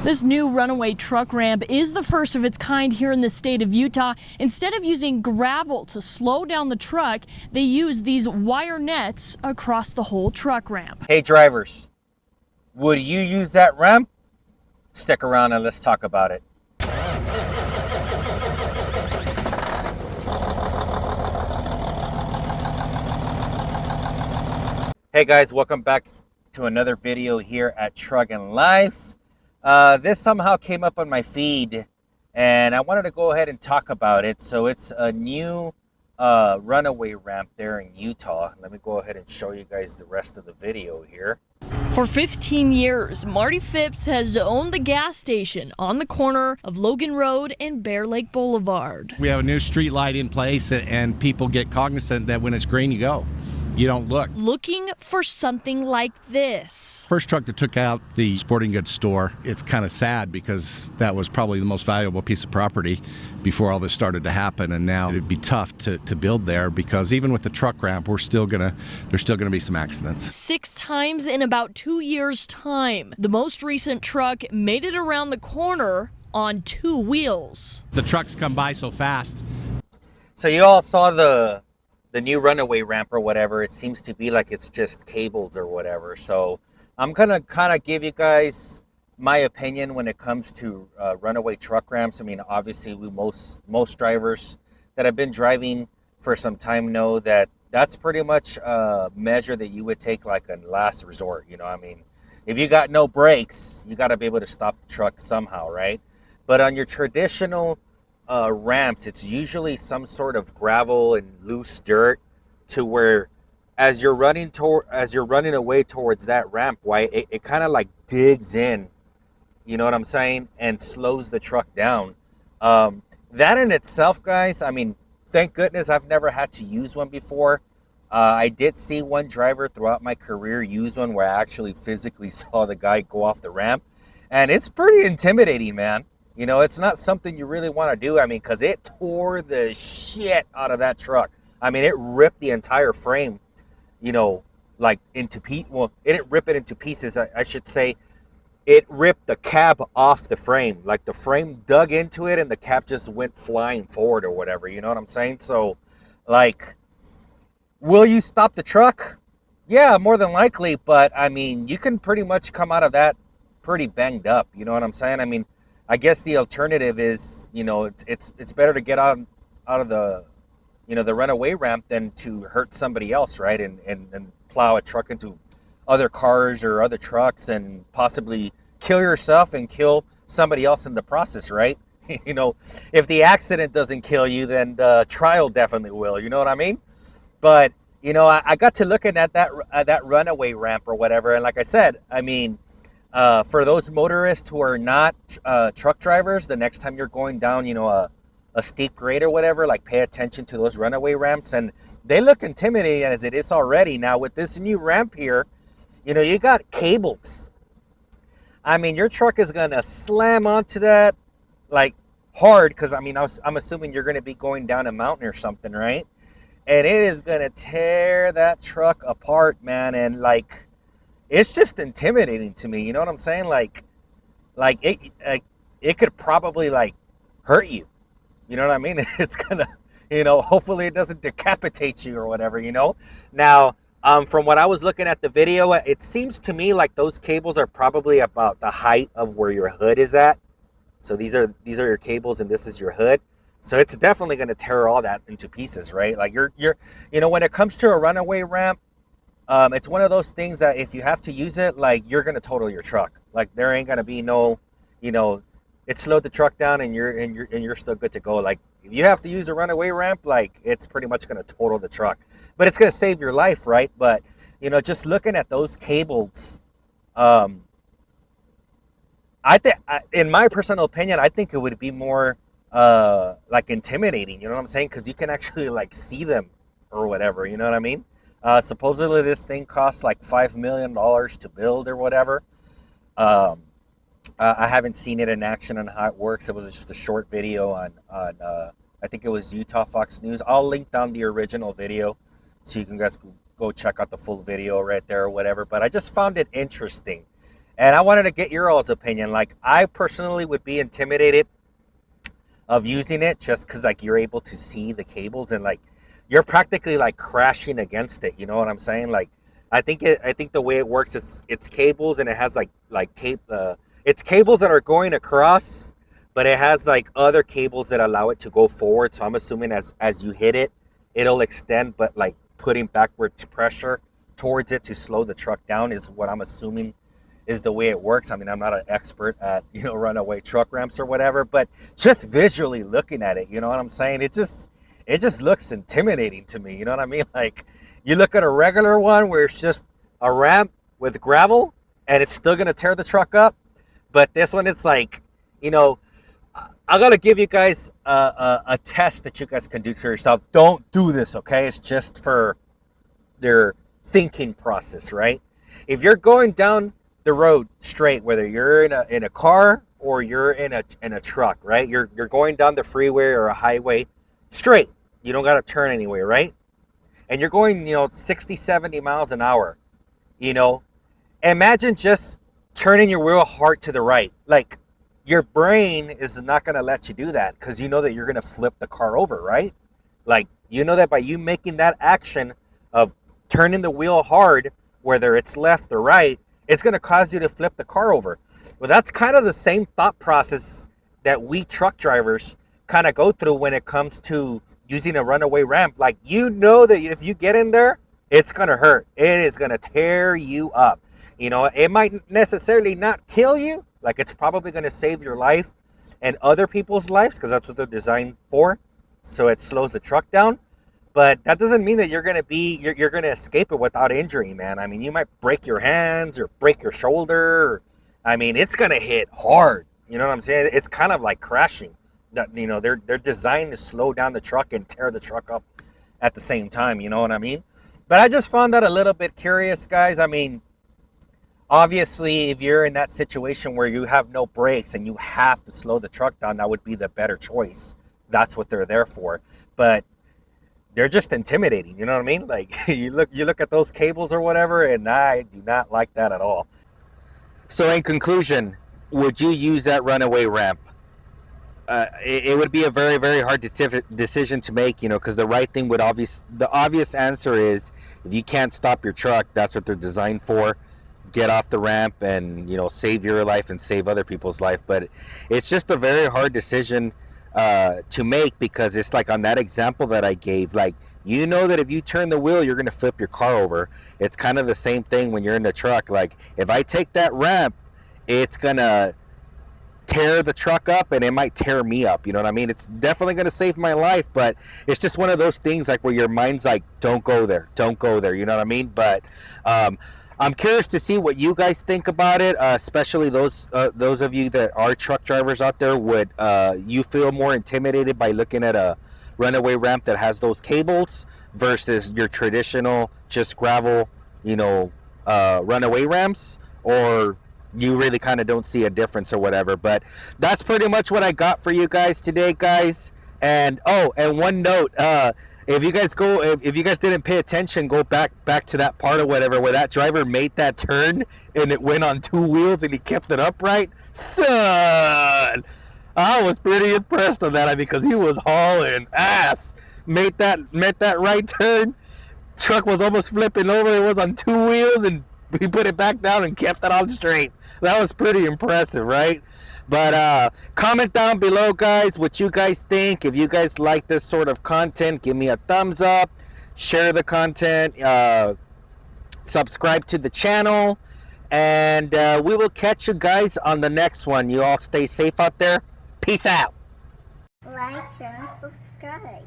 This new Runaway truck ramp is the first of its kind here in the state of Utah. Instead of using gravel to slow down the truck, they use these wire nets across the whole truck ramp. Hey drivers, would you use that ramp? Stick around and let's talk about it. Hey guys, welcome back to another video here at Truckin' Life. This somehow came up on my feed and I wanted to go ahead and talk about it. So it's a new runaway ramp there in Utah. Let me go ahead and show you guys the rest of the video here. For 15 years, Marty Phipps has owned the gas station on the corner of Logan Road and Bear Lake Boulevard. We have a new street light in place and people get cognizant that when it's green, you go. You don't look. Looking for something like this. First truck that took out the sporting goods store, it's kind of sad because that was probably the most valuable piece of property before all this started to happen, and now it'd be tough to build there because even with the truck ramp, there's still gonna be some accidents. 6 times in about 2 years' time. The most recent truck made it around the corner on 2 wheels. The trucks come by so fast. So you all saw the new runaway ramp or whatever. It seems to be like it's just cables or whatever. So I'm gonna kind of give you guys my opinion when it comes to runaway truck ramps. I mean, obviously most drivers that have been driving for some time know that that's pretty much a measure that you would take like a last resort. You know, I mean, if you got no brakes, you got to be able to stop the truck somehow, right? But on your traditional ramps, it's usually some sort of gravel and loose dirt, to where as you're running away towards that ramp, why it kind of like digs in, you know what I'm saying, and slows the truck down. That in itself, guys, I mean, thank goodness I've never had to use one before. I did see one driver throughout my career use one where I actually physically saw the guy go off the ramp, and it's pretty intimidating, man. You know, it's not something you really want to do. I mean, because it tore the shit out of that truck. I mean, it ripped the entire frame, you know, like into pieces. Well, it didn't rip it into pieces, I should say. It ripped the cab off the frame. Like the frame dug into it and the cab just went flying forward or whatever. You know what I'm saying? So, like, will you stop the truck? Yeah, more than likely. But, I mean, you can pretty much come out of that pretty banged up. You know what I'm saying? I mean, I guess the alternative is, you know, it's better to get out of the, you know, the runaway ramp than to hurt somebody else, right? And plow a truck into other cars or other trucks and possibly kill yourself and kill somebody else in the process, right? You know, if the accident doesn't kill you, then the trial definitely will. You know what I mean? But, you know, I got to looking at that runaway ramp or whatever, and like I said, I mean, for those motorists who are not truck drivers, the next time you're going down, you know, a steep grade or whatever, like pay attention to those runaway ramps. And they look intimidating as it is already. Now with this new ramp here, you know, you got cables. I mean, your truck is going to slam onto that like hard because, I mean, I'm assuming you're going to be going down a mountain or something, right? And it is going to tear that truck apart, man. And like, it's just intimidating to me. You know what I'm saying? Like it could probably like hurt you. You know what I mean? It's gonna, you know, hopefully it doesn't decapitate you or whatever, you know? Now, from what I was looking at the video, it seems to me like those cables are probably about the height of where your hood is at. So these are your cables and this is your hood. So it's definitely going to tear all that into pieces, right? Like you're, you know, when it comes to a runaway ramp, it's one of those things that if you have to use it, like you're going to total your truck. Like there ain't going to be no, you know, it slowed the truck down and you're still good to go. Like if you have to use a runaway ramp, like it's pretty much going to total the truck, but it's going to save your life, right? But you know, just looking at those cables, I think, in my personal opinion, I think it would be more like intimidating. You know what I'm saying? Because you can actually like see them or whatever. You know what I mean? Supposedly this thing costs like $5 million to build or whatever. I haven't seen it in action on how it works. It was just a short video on I think it was Utah Fox News. I'll link down the original video so you can guys go check out the full video right there or whatever. But I just found it interesting. And I wanted to get your all's opinion. Like, I personally would be intimidated of using it just because like you're able to see the cables and like you're practically like crashing against it. You know what I'm saying? Like, I think the way it works is it's cables and it has it's cables that are going across, but it has like other cables that allow it to go forward. So I'm assuming as you hit it, it'll extend, but like putting backward pressure towards it to slow the truck down is what I'm assuming is the way it works. I mean, I'm not an expert at, runaway truck ramps or whatever, but just visually looking at it, you know what I'm saying? It just looks intimidating to me. You know what I mean? Like, you look at a regular one where it's just a ramp with gravel and it's still going to tear the truck up. But this one, it's like, I got to give you guys a test that you guys can do to yourself. Don't do this, okay? It's just for their thinking process, right? If you're going down the road straight, whether you're in a car or you're in a truck, right? You're going down the freeway or a highway straight. You don't got to turn anyway, right? And you're going, 60, 70 miles an hour, Imagine just turning your wheel hard to the right. Like, your brain is not going to let you do that because you know that you're going to flip the car over, right? Like, you know that by you making that action of turning the wheel hard, whether it's left or right, it's going to cause you to flip the car over. Well, that's kind of the same thought process that we truck drivers kind of go through when it comes to using a runaway ramp. Like, that if you get in there, it's going to hurt. It is going to tear you up. It might necessarily not kill you. Like, it's probably going to save your life and other people's lives because that's what they're designed for. So it slows the truck down. But that doesn't mean that you're going to escape it without injury, man. I mean, you might break your hands or break your shoulder. I mean, it's going to hit hard. You know what I'm saying? It's kind of like crashing. That, they're designed to slow down the truck and tear the truck up at the same time. You know what I mean? But I just found that a little bit curious, guys. I mean, obviously, if you're in that situation where you have no brakes and you have to slow the truck down, that would be the better choice. That's what they're there for. But they're just intimidating, you know what I mean? Like, you look at those cables or whatever, and I do not like that at all. So in conclusion, would you use that runaway ramp? It would be a very, very hard decision to make, because the right thing the obvious answer is, if you can't stop your truck, that's what they're designed for. Get off the ramp and, save your life and save other people's life. But it's just a very hard decision to make, because it's like on that example that I gave, like, that if you turn the wheel, you're going to flip your car over. It's kind of the same thing when you're in the truck. Like, if I take that ramp, it's going to tear the truck up and it might tear me up. You know what I mean? It's definitely going to save my life, but it's just one of those things like where your mind's like, don't go there. You know what I mean? But I'm curious to see what you guys think about it, especially those of you that are truck drivers out there. Would you feel more intimidated by looking at a runaway ramp that has those cables versus your traditional just gravel, runaway ramps? Or you really kind of don't see a difference or whatever? But that's pretty much what I got for you guys today, guys. And and one note, if you guys didn't pay attention, go back to that part or whatever where that driver made that turn and it went on two wheels and he kept it upright. Son, I was pretty impressed on that because he was hauling ass. Made that right turn. Truck was almost flipping over. It was on two wheels and he put it back down and kept it on straight. That was pretty impressive, right? But comment down below, guys, what you guys think. If you guys like this sort of content, give me a thumbs up, share the content, subscribe to the channel, and we will catch you guys on the next one. You all stay safe out there. Peace out. Like, share, and subscribe.